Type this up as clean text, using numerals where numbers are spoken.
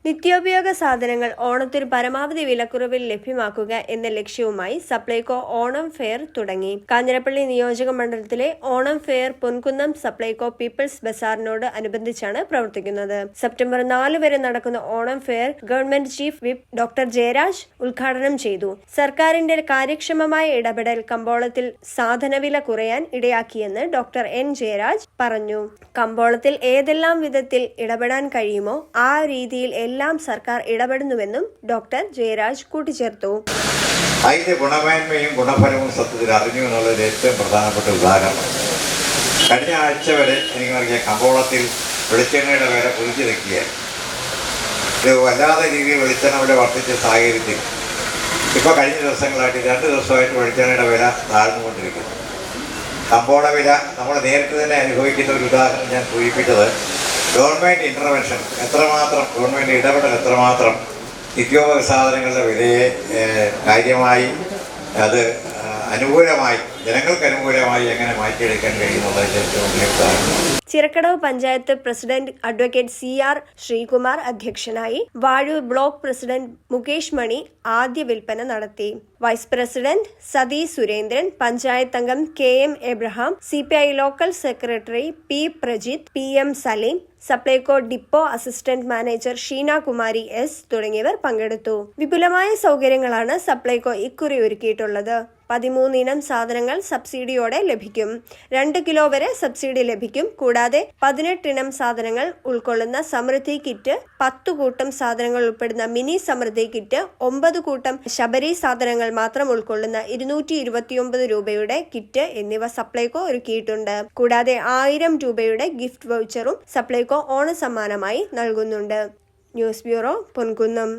നിത്യോപയോഗ സാധനങ്ങൾ ഓണത്തിന് പരമാവധി വിലക്കുറവിൽ ലഭ്യമാക്കുക എന്ന ലക്ഷ്യവുമായി സപ്ലൈകോ ഓണം ഫെയർ തുടങ്ങി. കാഞ്ഞിരപ്പള്ളി നിയോജക മണ്ഡലത്തിലെ ഓണം ഫെയർ പൊൻകുന്നം സപ്ലൈകോ പീപ്പിൾസ് ബസാറിനോട് അനുബന്ധിച്ചാണ് പ്രവർത്തിക്കുന്നത്. സെപ്റ്റംബർ 4 വരെ നടക്കുന്ന Onam fair government chief whip doctor Jayaraj ഉദ്ഘാടനം ചെയ്തു. സർക്കാരിന്റെ കാര്യക്ഷമമായ ഇടപെടൽ കമ്പോളത്തിൽ സാധനവില കുറയാൻ ഇടയാക്കിയെന്ന് ഡോക്ടർ എൻ ജയരാജ് പറഞ്ഞു. കമ്പോളത്തിൽ ഏതെല്ലാം വിധത്തിൽ ഇടപെടാൻ കഴിയുമോ ആ രീതിയിൽ എല്ലാം സർക്കാർ ഇടപെടുന്നുവെന്നും ഡോക്ടർ ജയരാജ് കൂട്ടിച്ചേർത്തു. അതിന്റെ ഗുണമേന്മയും ഗുണഫലവും സത്യത്തിൽ അറിഞ്ഞു എന്നുള്ളത് ഏറ്റവും പ്രധാനപ്പെട്ട ഉദാഹരണം. കഴിഞ്ഞ ആഴ്ച വരെ എനിക്ക് നൽകിയ കമ്പോളത്തിൽ വെളിച്ചെണ്ണയുടെ വില കുതിച്ചു നിൽക്കുകയാണ്. ഇത് വല്ലാത്ത രീതിയിൽ വെളിച്ചെണ്ണ വില വർദ്ധിച്ച സാഹചര്യത്തിൽ ഇപ്പോൾ കഴിഞ്ഞ ദിവസങ്ങളായിട്ട് 2 ദിവസമായിട്ട് വെളിച്ചെണ്ണയുടെ വില താഴ്ന്നുകൊണ്ടിരിക്കുന്നു. കമ്പോള വില നമ്മൾ നേരിട്ട് തന്നെ അനുഭവിക്കുന്ന ഒരു ഉദാഹരണം ഞാൻ സൂചിപ്പിച്ചത് ഗവൺമെൻറ് ഇൻ്റർവെൻഷൻ എത്രമാത്രം, ഗവൺമെൻറ് ഇടപെടൽ എത്രമാത്രം നിത്യോപയോഗ സാധനങ്ങളുടെ വിലയെ കാര്യമായി അത് അനുകൂലമായി ജനങ്ങൾക്ക് അനുകൂലമായി എങ്ങനെ മാറ്റിയെടുക്കാൻ കഴിയുന്നുള്ളത് ഏറ്റവും വലിയ ഉദാഹരണമാണ്. Chirakkadavu panchayat president advocate CR Sreekumar അധ്യക്ഷനായി. വാഴൂർ ബ്ലോക്ക് പ്രസിഡന്റ് മുകേഷ് മണി ആദ്യ വിൽപ്പന നടത്തി. വൈസ് പ്രസിഡന്റ് സതി സുരേന്ദ്രൻ, പഞ്ചായത്ത് അംഗം KM Abraham, CPI local secretary P Prajith, PM Saleem, Supplyco depot assistant manager Sheena Kumari S തുടങ്ങിയവർ പങ്കെടുത്തു. വിപുലമായ സൗകര്യങ്ങളാണ് സപ്ലൈകോ ഇക്കുറി ഒരുക്കിയിട്ടുള്ളത്. 13 ഇനം സാധനങ്ങൾ സബ്സിഡിയോടെ ലഭിക്കും. 2 കിലോ വരെ സബ്സിഡി ലഭിക്കും. കൂടാതെ 18 ഇനം സാധനങ്ങൾ ഉൾക്കൊള്ളുന്ന സമൃദ്ധി കിറ്റ്, 10 കൂട്ടം സാധനങ്ങൾ ഉൾപ്പെടുന്ന മിനി സമൃദ്ധി കിറ്റ്, 9 കൂട്ടം ശബരി സാധനങ്ങൾ മാത്രം ഉൾക്കൊള്ളുന്ന 229 രൂപയുടെ കിറ്റ് എന്നിവ സപ്ലൈകോ ഒരുക്കിയിട്ടുണ്ട്. കൂടാതെ 1000 രൂപയുടെ ഗിഫ്റ്റ് വൗച്ചറും സപ്ലൈകോ ഓണസമ്മാനമായി നൽകുന്നുണ്ട്. News bureau, Ponkunnam.